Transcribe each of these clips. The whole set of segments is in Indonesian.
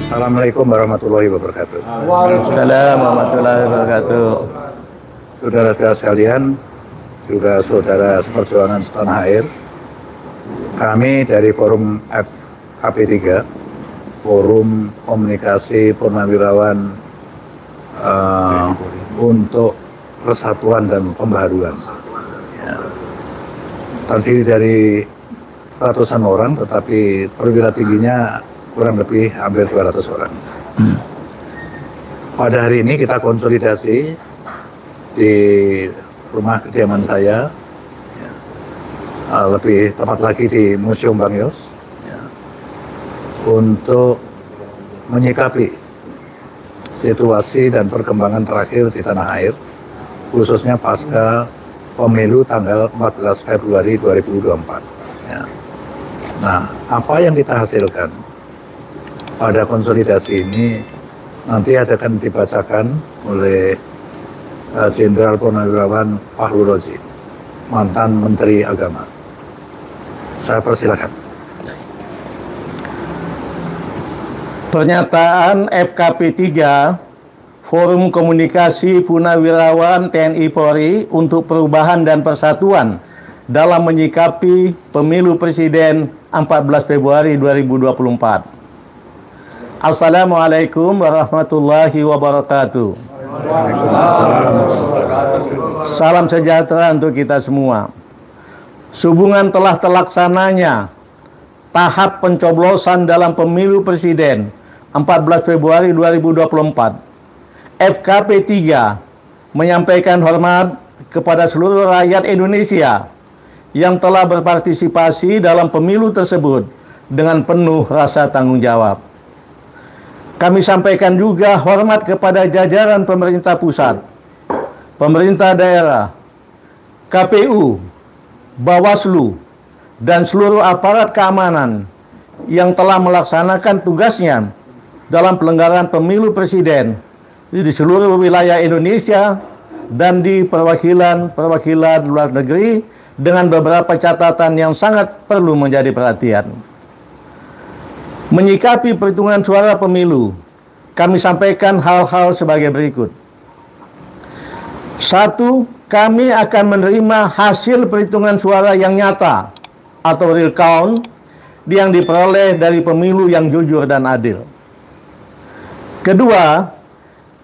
Assalamualaikum warahmatullahi wabarakatuh. Waalaikumsalam warahmatullahi wabarakatuh. Saudara-saudara sekalian, juga saudara seperjuangan setanah air, kami dari Forum FKP3, Forum Komunikasi Purnawirawan untuk Persatuan dan Pembaharuan, ya, terdiri dari ratusan orang, tetapi perwira tingginya kurang lebih hampir 200 orang. Pada hari ini kita konsolidasi di rumah kediaman saya, ya, lebih tepat lagi di Museum Bang Yos, ya, untuk menyikapi situasi dan perkembangan terakhir di tanah air, khususnya pasca pemilu tanggal 14 Februari 2024. Ya. Nah, apa yang kita hasilkan pada konsolidasi ini nanti akan dibacakan oleh Jenderal Purnawirawan Fahru Rozi, mantan Menteri Agama. Saya persilakan. Pernyataan FKP3, Forum Komunikasi Purnawirawan TNI Polri untuk Perubahan dan Persatuan dalam menyikapi Pemilu Presiden 14 Februari 2024. Assalamualaikum warahmatullahi wabarakatuh. Salam sejahtera untuk kita semua. Sehubungan telah terlaksananya tahap pencoblosan dalam Pemilu Presiden 14 Februari 2024, FKP 3 menyampaikan hormat kepada seluruh rakyat Indonesia yang telah berpartisipasi dalam pemilu tersebut dengan penuh rasa tanggung jawab. Kami sampaikan juga hormat kepada jajaran pemerintah pusat, pemerintah daerah, KPU, Bawaslu, dan seluruh aparat keamanan yang telah melaksanakan tugasnya dalam pelanggaran pemilu presiden di seluruh wilayah Indonesia dan di perwakilan luar negeri dengan beberapa catatan yang sangat perlu menjadi perhatian. Menyikapi perhitungan suara pemilu, kami sampaikan hal-hal sebagai berikut. 1. Kami akan menerima hasil perhitungan suara yang nyata atau real count yang diperoleh dari pemilu yang jujur dan adil. Kedua,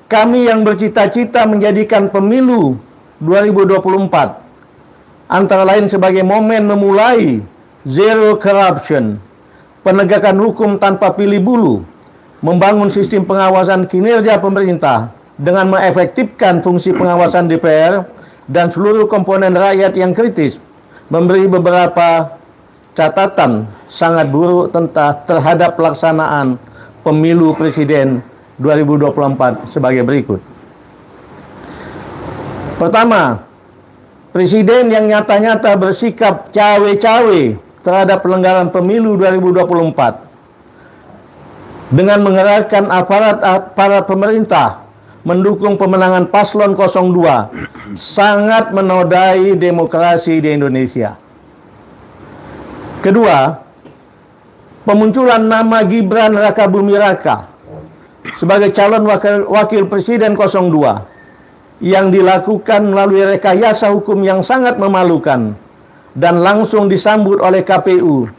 kami yang bercita-cita menjadikan pemilu 2024 antara lain sebagai momen memulai zero corruption, penegakan hukum tanpa pilih bulu, membangun sistem pengawasan kinerja pemerintah dengan mengefektifkan fungsi pengawasan DPR dan seluruh komponen rakyat yang kritis, memberi beberapa catatan sangat buruk terhadap pelaksanaan pemilu presiden 2024 sebagai berikut. Pertama, presiden yang nyata-nyata bersikap cawe-cawe terhadap pelanggaran pemilu 2024 dengan mengerahkan aparat pemerintah mendukung pemenangan paslon 02 sangat menodai demokrasi di Indonesia. Kedua, pemunculan nama Gibran Rakabuming Raka sebagai calon wakil presiden 02 yang dilakukan melalui rekayasa hukum yang sangat memalukan dan langsung disambut oleh KPU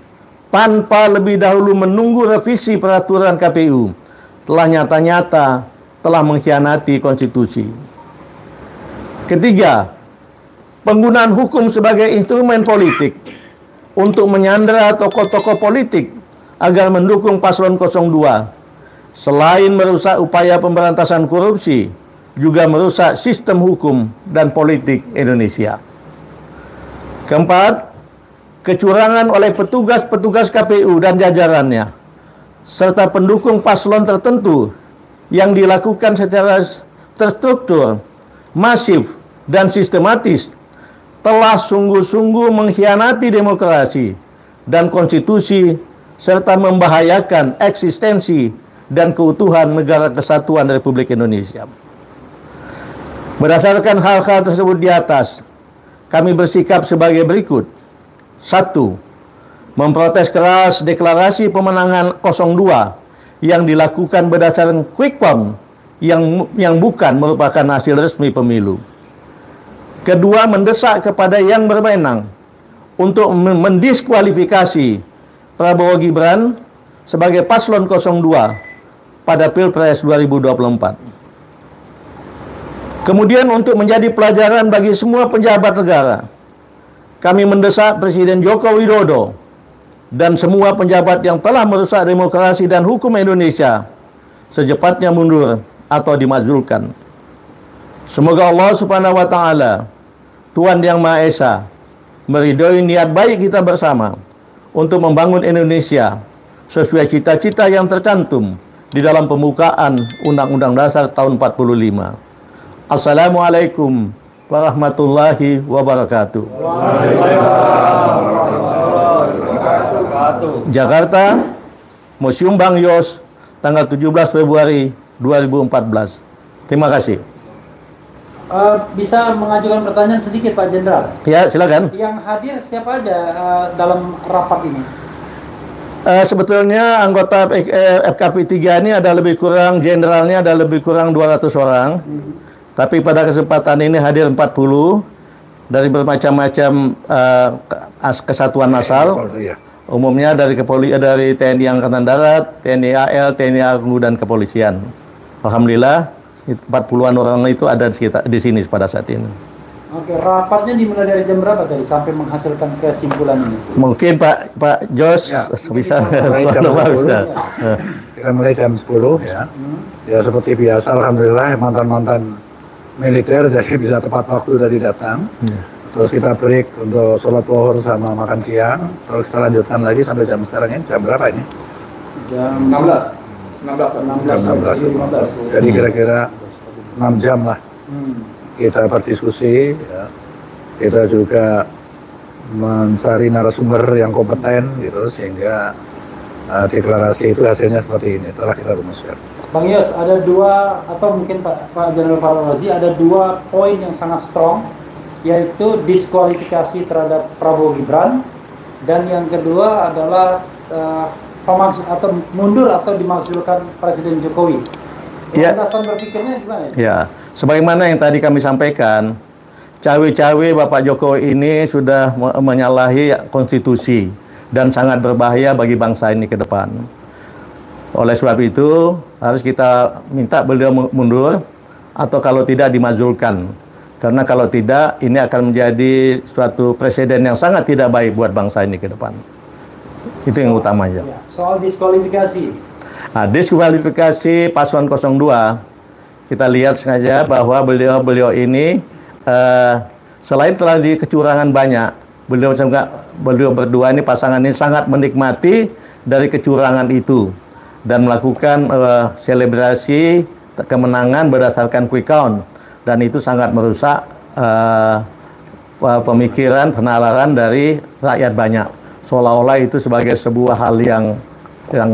tanpa lebih dahulu menunggu revisi peraturan KPU telah nyata-nyata telah mengkhianati konstitusi. Ketiga, penggunaan hukum sebagai instrumen politik untuk menyandera tokoh-tokoh politik agar mendukung paslon 02 selain merusak upaya pemberantasan korupsi juga merusak sistem hukum dan politik Indonesia. Keempat, kecurangan oleh petugas-petugas KPU dan jajarannya serta pendukung paslon tertentu yang dilakukan secara terstruktur, masif, dan sistematis telah sungguh-sungguh mengkhianati demokrasi dan konstitusi serta membahayakan eksistensi dan keutuhan negara kesatuan Republik Indonesia. Berdasarkan hal-hal tersebut di atas, kami bersikap sebagai berikut. 1. Memprotes keras deklarasi pemenangan 02 yang dilakukan berdasarkan quick count yang bukan merupakan hasil resmi pemilu. Kedua, mendesak kepada yang berwenang untuk mendiskualifikasi Prabowo Gibran sebagai paslon 02 pada Pilpres 2024. Kemudian untuk menjadi pelajaran bagi semua pejabat negara, kami mendesak Presiden Joko Widodo dan semua penjabat yang telah merusak demokrasi dan hukum Indonesia secepatnya mundur atau dimakzulkan. Semoga Allah Subhanahu wa taala, Tuhan yang Maha Esa, meridhoi niat baik kita bersama untuk membangun Indonesia sesuai cita-cita yang tercantum di dalam pembukaan Undang-Undang Dasar tahun 45. Assalamualaikum warahmatullahi wabarakatuh. Jakarta, Museum Bang Yos, tanggal 17 Februari 2014. Terima kasih. Bisa mengajukan pertanyaan sedikit Pak Jenderal? Ya, silakan. Yang hadir siapa aja dalam rapat ini? Sebetulnya anggota FKP 3 ini ada lebih kurang, jenderalnya ada lebih kurang 200 orang. Tapi pada kesempatan ini hadir 40 dari bermacam-macam kesatuan asal. Umumnya dari dari TNI Angkatan Darat, TNI AL, TNI AU dan kepolisian. Alhamdulillah 40-an orang itu ada di sini pada saat ini. Oke, rapatnya dimulai dari jam berapa tadi sampai menghasilkan kesimpulan ini? Mungkin Pak Jos Ya, bisa. bisa. Kita mulai jam 10 ya. Ya seperti biasa, alhamdulillah mantan-mantan militer jadi bisa tepat waktu tadi datang. Terus kita break untuk sholat zuhur sama makan siang. Terus kita lanjutkan lagi sampai jam sekarang ini. Jam berapa ini? Jam 16. 16. Jadi kira-kira 6 jam lah kita berdiskusi ya. Kita juga mencari narasumber yang kompeten gitu sehingga deklarasi itu hasilnya seperti ini telah kita rumuskan. Bang Yos, ada dua atau mungkin Pak Jenderal Fahrul Razi ada dua poin yang sangat strong, yaitu diskualifikasi terhadap Prabowo Gibran, dan yang kedua adalah atau mundur atau dimaksudkan Presiden Jokowi. Ya. Landasan berpikirnya gimana? Ya, sebagaimana yang tadi kami sampaikan, cawe-cawe Bapak Jokowi ini sudah menyalahi konstitusi dan sangat berbahaya bagi bangsa ini ke depan. Oleh sebab itu, harus kita minta beliau mundur atau kalau tidak dimajulkan. Karena kalau tidak, ini akan menjadi suatu presiden yang sangat tidak baik buat bangsa ini ke depan. Itu yang utamanya. Ya, soal diskualifikasi. Nah, diskualifikasi paslon 02, kita lihat sengaja bahwa beliau ini selain telah di kecurangan banyak, beliau berdua ini pasangan ini sangat menikmati dari kecurangan itu dan melakukan selebrasi kemenangan berdasarkan quick count, dan itu sangat merusak pemikiran penalaran dari rakyat banyak, seolah-olah itu sebagai sebuah hal yang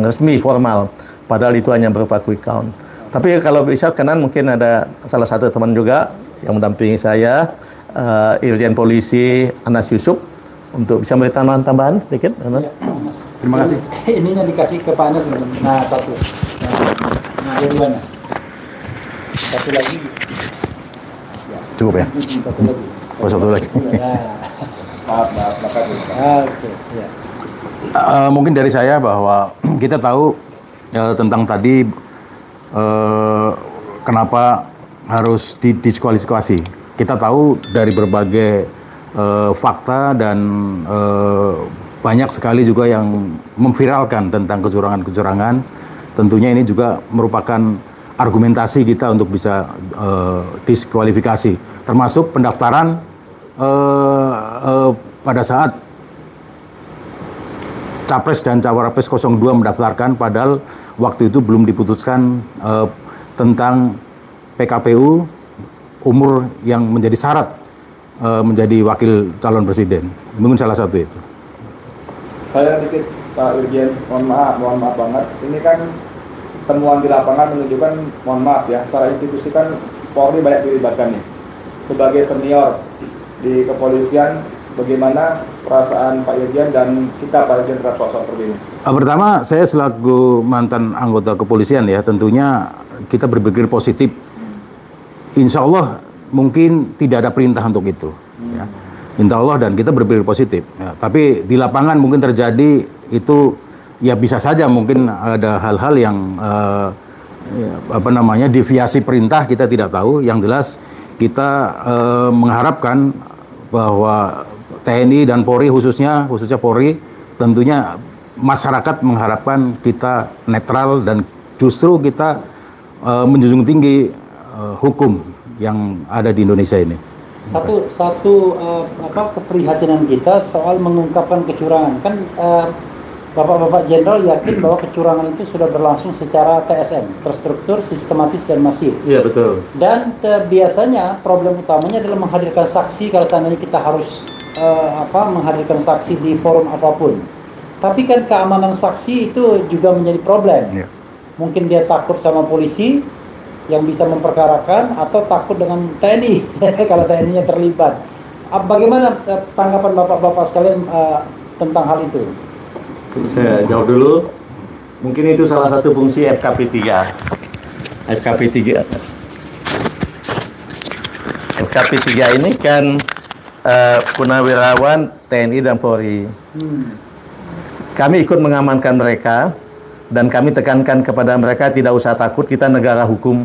resmi formal, padahal itu hanya berupa quick count. Tapi kalau bisa kenan mungkin ada salah satu teman juga yang mendampingi saya, Irjen Polisi Anas Yusuf, untuk bisa memberi tambahan sedikit. Ya, terima kasih. Ininya dikasih ke Pak Anas. Nah, satu. Nah, dua-duanya. Satu lagi. Ya. Cukup ya? Satu lagi. Oh, satu lagi. Ya. Maaf, makasih. Oke, ya. Mungkin dari saya bahwa kita tahu tentang tadi kenapa harus didiskualifikasi. Kita tahu dari berbagai fakta dan banyak sekali juga yang memviralkan tentang kecurangan-kecurangan. Tentunya ini juga merupakan argumentasi kita untuk bisa diskualifikasi, termasuk pendaftaran pada saat Capres dan Cawapres 02 mendaftarkan, padahal waktu itu belum diputuskan tentang PKPU umur yang menjadi syarat menjadi wakil calon presiden. Mungkin salah satu itu. Saya dikit Pak Irjen, mohon maaf banget. Ini kan temuan di lapangan menunjukkan, mohon maaf ya, secara institusi kan Polri banyak dilibatkan nih. Sebagai senior di kepolisian, bagaimana perasaan Pak Irjen dan sikap Pak Irjen terhadap soal seperti ini? Pertama, saya selaku mantan anggota kepolisian ya, tentunya kita berpikir positif. Insya Allah mungkin tidak ada perintah untuk itu. Ya. Insya Allah, dan kita berpikir positif. Ya. Tapi di lapangan mungkin terjadi itu, ya bisa saja mungkin ada hal-hal yang deviasi perintah, kita tidak tahu. Yang jelas kita mengharapkan bahwa TNI dan Polri khususnya Polri, tentunya masyarakat mengharapkan kita netral dan justru kita menjunjung tinggi hukum yang ada di Indonesia ini. Satu keprihatinan kita soal mengungkapkan kecurangan, kan Bapak-Bapak Jenderal yakin bahwa kecurangan itu sudah berlangsung secara TSM, terstruktur, sistematis dan masif. Iya, betul. Dan biasanya problem utamanya adalah menghadirkan saksi kalau seandainya kita harus menghadirkan saksi di forum apapun. Tapi kan keamanan saksi itu juga menjadi problem. Ya. Mungkin dia takut sama polisi yang bisa memperkarakan, atau takut dengan TNI kalau TNI-nya terlibat. Bagaimana tanggapan Bapak-Bapak sekalian tentang hal itu? Saya jawab dulu. Mungkin itu salah satu fungsi FKP 3. FKP 3 ini kan purnawirawan TNI dan Polri. Kami ikut mengamankan mereka, dan kami tekankan kepada mereka tidak usah takut, kita negara hukum.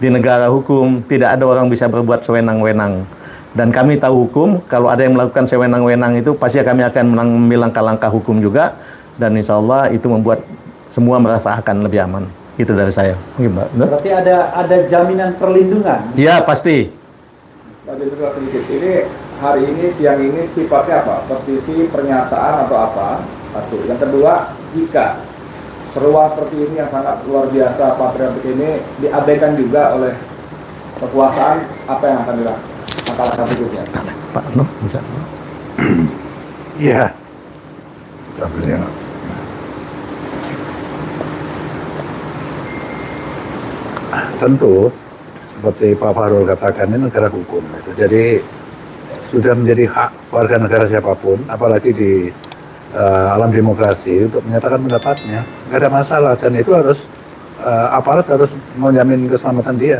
Di negara hukum tidak ada orang bisa berbuat sewenang-wenang. Dan kami tahu hukum, kalau ada yang melakukan sewenang-wenang itu pasti kami akan mengambil langkah-langkah hukum juga, dan insya Allah itu membuat semua merasa akan lebih aman. Itu dari saya. Gimana? Berarti ada jaminan perlindungan? Iya, pasti. Sedikit. Ini hari ini, siang ini sifatnya apa? Petisi, pernyataan atau apa? Satu. Yang kedua, jika seruan seperti ini yang sangat luar biasa, patriotik ini diabaikan juga oleh kekuasaan, apa yang akan dilakukan? Langkah-langkah berikutnya. Pak Nuh, bisa? Iya. Tentu, seperti Pak Fahrul katakan, ini negara hukum. Jadi sudah menjadi hak warga negara siapapun, apalagi di alam demokrasi, untuk menyatakan pendapatnya, nggak ada masalah. Dan itu harus aparat harus menjamin keselamatan dia,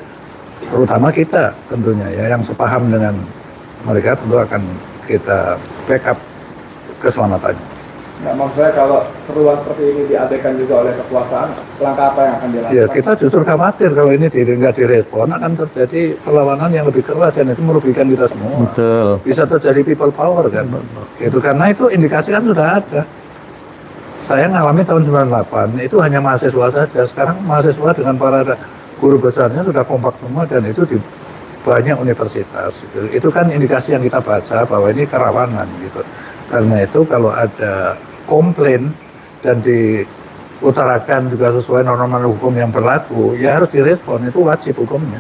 terutama kita tentunya ya, yang sepaham dengan mereka tentu akan kita backup keselamatannya. Nah, maksud saya kalau seruan seperti ini diabaikan juga oleh kekuasaan, langkah apa yang akan dilakukan? Ya, kita justru khawatir kalau ini nggak direspon akan terjadi perlawanan yang lebih keras, dan itu merugikan kita semua. Betul. Bisa terjadi people power kan. Itu karena itu indikasi kan sudah ada. Saya ngalami tahun 98 itu hanya mahasiswa saja. Sekarang mahasiswa dengan para guru besarnya sudah kompak semua, dan itu di banyak universitas. Itu kan indikasi yang kita baca bahwa ini kerawanan gitu. Karena itu kalau ada komplain dan diutarakan juga sesuai norma hukum yang berlaku, ya harus direspon, itu wajib hukumnya.